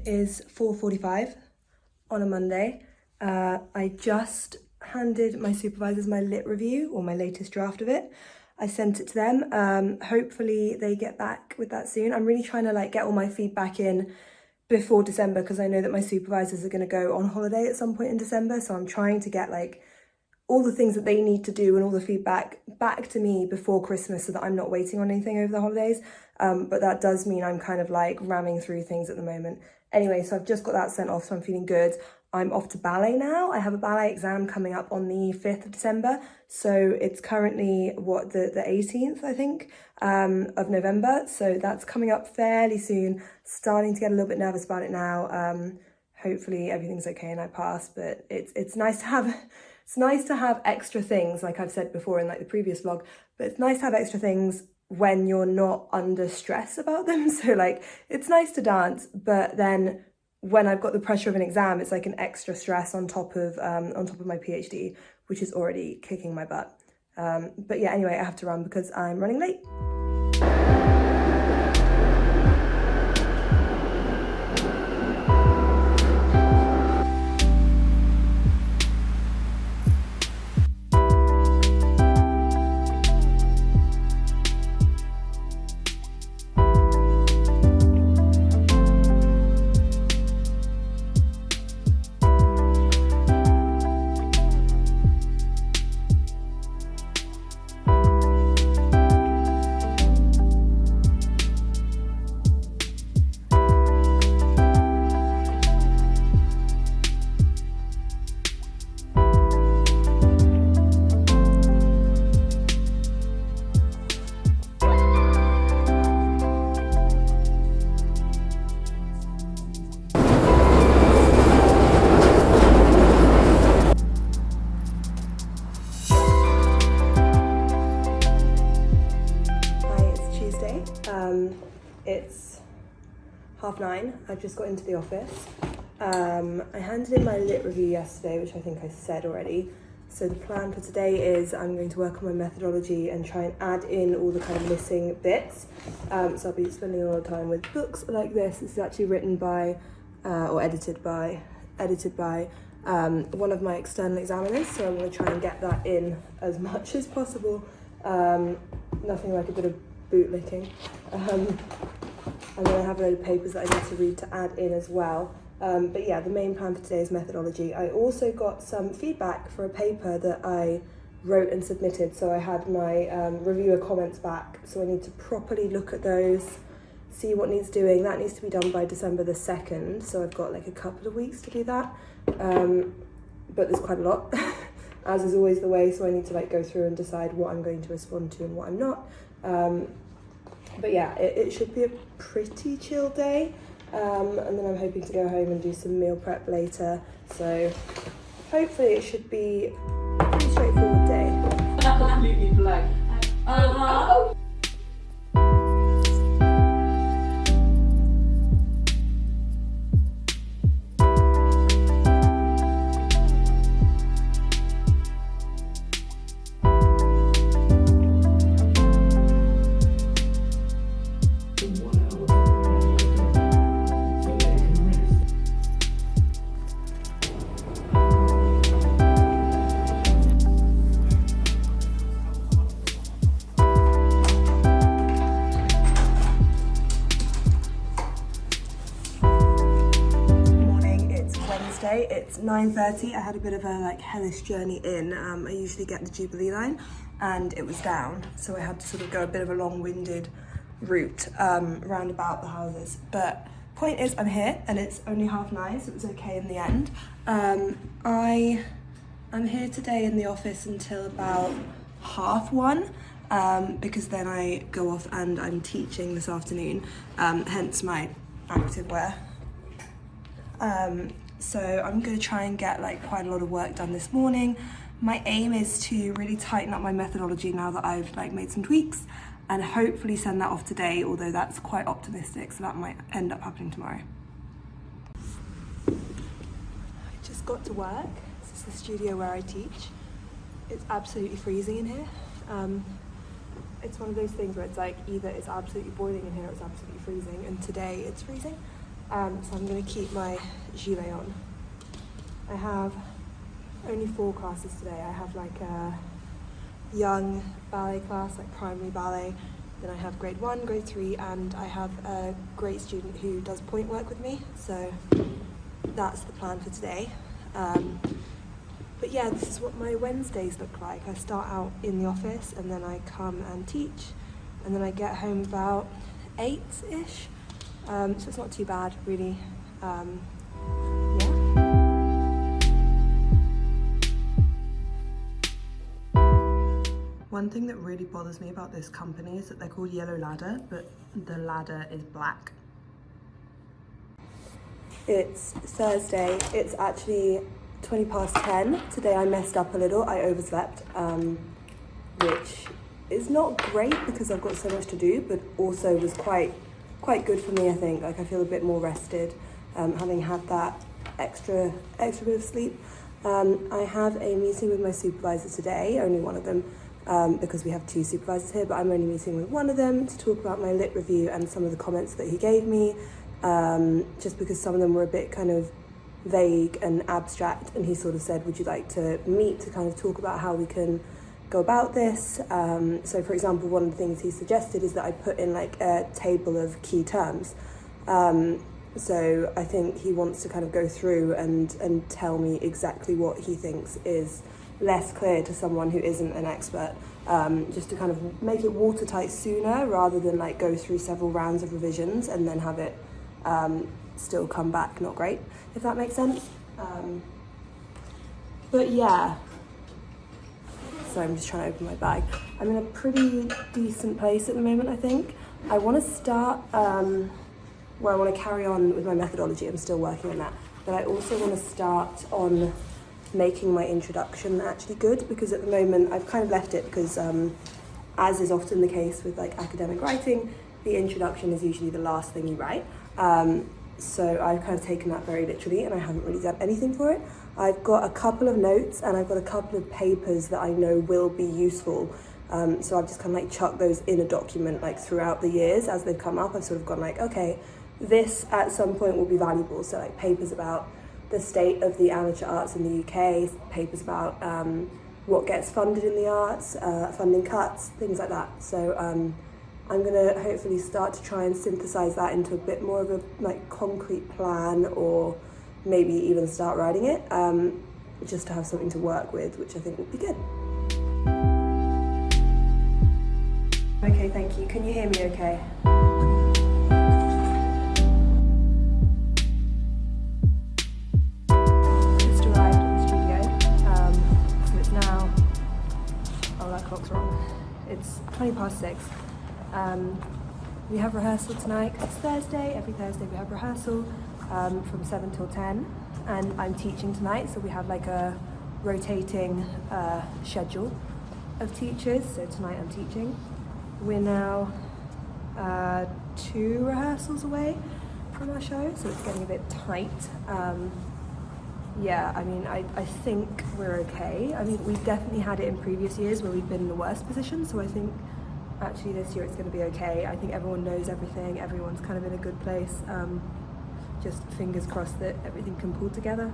It is 4:45 on a Monday. I just handed my supervisors my lit review, or my latest draft of it. I sent it to them. Hopefully they get back with that soon. I'm really trying to get all my feedback in before December, because I know that my supervisors are going to go on holiday at some point in December. So I'm trying to get all the things that they need to do and all the feedback back to me before Christmas, so that I'm not waiting on anything over the holidays. But that does mean I'm kind of ramming through things at the moment. Anyway, so I've just got that sent off, so I'm feeling good. I'm off to ballet now. I have a ballet exam coming up on the 5th of December. So it's currently, the 18th, I think, of November. So that's coming up fairly soon. Starting to get a little bit nervous about it now. Hopefully everything's okay and I pass, but it's nice to have... It's nice to have extra things, like I've said before in the previous vlog, but it's nice to have extra things when you're not under stress about them. So it's nice to dance, but then when I've got the pressure of an exam, it's an extra stress on top of my PhD, which is already kicking my butt. But yeah, anyway, I have to run because I'm running late. It's 9:30. I've just got into the office. I handed in my lit review yesterday, which I think I said already. So the plan for today is I'm going to work on my methodology and try and add in all the kind of missing bits. So I'll be spending a lot of time with books like this. This is actually written by, or edited by one of my external examiners. So I'm going to try and get that in as much as possible. Nothing like a bit of bootlicking. And then I have a load of papers that I need to read to add in as well. But yeah, the main plan for today is methodology. I also got some feedback for a paper that I wrote and submitted. So I had my reviewer comments back. So I need to properly look at those, see what needs doing. That needs to be done by December the 2nd. So I've got a couple of weeks to do that. But there's quite a lot, as is always the way. So I need to go through and decide what I'm going to respond to and what I'm not. But yeah, it should be a pretty chill day. And then I'm hoping to go home and do some meal prep later. So hopefully it should be a pretty straightforward day. Completely blank. It's 9:30. I had a bit of a hellish journey in. I usually get the Jubilee line and it was down, so I had to sort of go a bit of a long-winded route round about the houses. But point is, I'm here and it's only 9:30, so it was okay in the end. I'm here today in the office until about 1:30, because then I go off and I'm teaching this afternoon, hence my active wear. So I'm going to try and get quite a lot of work done this morning. My aim is to really tighten up my methodology now that I've made some tweaks, and hopefully send that off today, although that's quite optimistic, so that might end up happening tomorrow. I just got to work. This is the studio where I teach. It's absolutely freezing in here. It's one of those things where it's either it's absolutely boiling in here or it's absolutely freezing, and today it's freezing. so I'm going to keep my gilet on. I have only 4 classes today. I have like a young ballet class, like primary ballet. Then I have grade 1, grade 3, and I have a great student who does point work with me. So that's the plan for today. But yeah, this is what my Wednesdays look like. I start out in the office and then I come and teach, and then I get home about 8-ish. So it's not too bad, really. Yeah. One thing that really bothers me about this company is that they're called Yellow Ladder, but the ladder is black. It's Thursday. It's actually 20 past 10. Today I messed up a little. I overslept, which is not great because I've got so much to do, but also was quite good for me, I think. Like, I feel a bit more rested, having had that extra bit of sleep. I have a meeting with my supervisor today, only one of them, because we have 2 supervisors here, but I'm only meeting with one of them to talk about my lit review and some of the comments that he gave me, just because some of them were a bit kind of vague and abstract, and he sort of said, would you like to meet to kind of talk about how we can go about this? So for example, one of the things he suggested is that I put in like a table of key terms. So I think he wants to kind of go through and tell me exactly what he thinks is less clear to someone who isn't an expert, just to kind of make it watertight sooner rather than like go through several rounds of revisions and then have it still come back not great, if that makes sense. But yeah, so I'm just trying to open my bag. I'm in a pretty decent place at the moment, I think. I want to start, well, I want to carry on with my methodology. I'm still working on that. But I also want to start on making my introduction actually good, because at the moment I've kind of left it because, as is often the case with like academic writing, the introduction is usually the last thing you write. So I've kind of taken that very literally and I haven't really done anything for it. I've got a couple of notes and I've got a couple of papers that I know will be useful. So I've just kind of like chucked those in a document like throughout the years as they've come up. I've sort of gone like, okay, this at some point will be valuable. So like papers about the state of the amateur arts in the UK, papers about what gets funded in the arts, funding cuts, things like that. So I'm gonna hopefully start to try and synthesize that into a bit more of a like concrete plan, or maybe even start writing it, just to have something to work with, which I think would be good. Okay, thank you. Can you hear me okay? Just arrived at the studio, so it's now, oh, that clock's wrong. It's 20 past 6. We have rehearsal tonight. It's Thursday. Every Thursday we have rehearsal from 7 till 10, and I'm teaching tonight, so we have like a rotating schedule of teachers. So tonight I'm teaching. We're now 2 rehearsals away from our show, so it's getting a bit tight. Yeah, I mean, I think we're okay. I mean, we've definitely had it in previous years where we've been in the worst position, so I think actually this year it's going to be okay. I think everyone knows everything, everyone's kind of in a good place. Just fingers crossed that everything can pull together.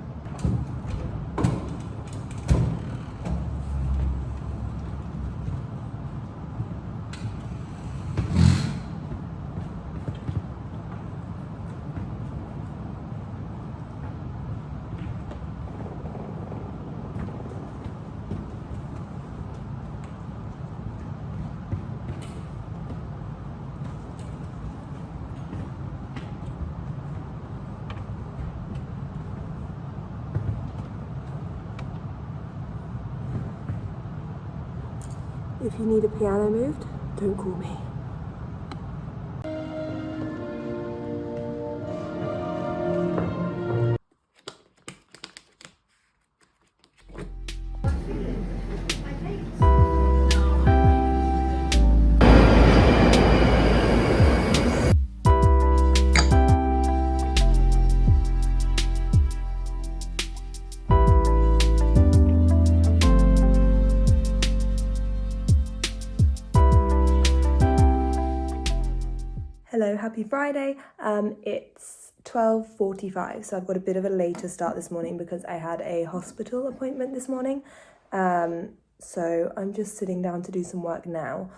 If you need a piano moved, don't call me. Hello, happy Friday. It's 12:45, so I've got a bit of a later start this morning because I had a hospital appointment this morning. So I'm just sitting down to do some work now.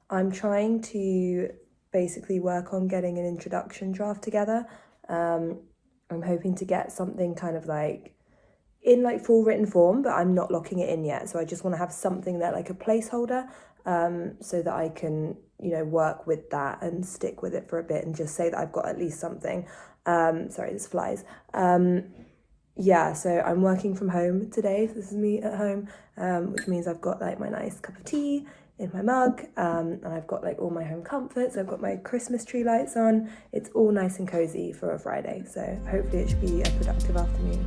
I'm trying to basically work on getting an introduction draft together. I'm hoping to get something kind of like in like full written form, but I'm not locking it in yet. So I just want to have something there, like a placeholder, so that I can, work with that and stick with it for a bit and just say that I've got at least something. Sorry, there's flies. Yeah, so I'm working from home today. So this is me at home, which means I've got like my nice cup of tea in my mug, and I've got like all my home comforts. I've got my Christmas tree lights on. It's all nice and cozy for a Friday. So hopefully it should be a productive afternoon.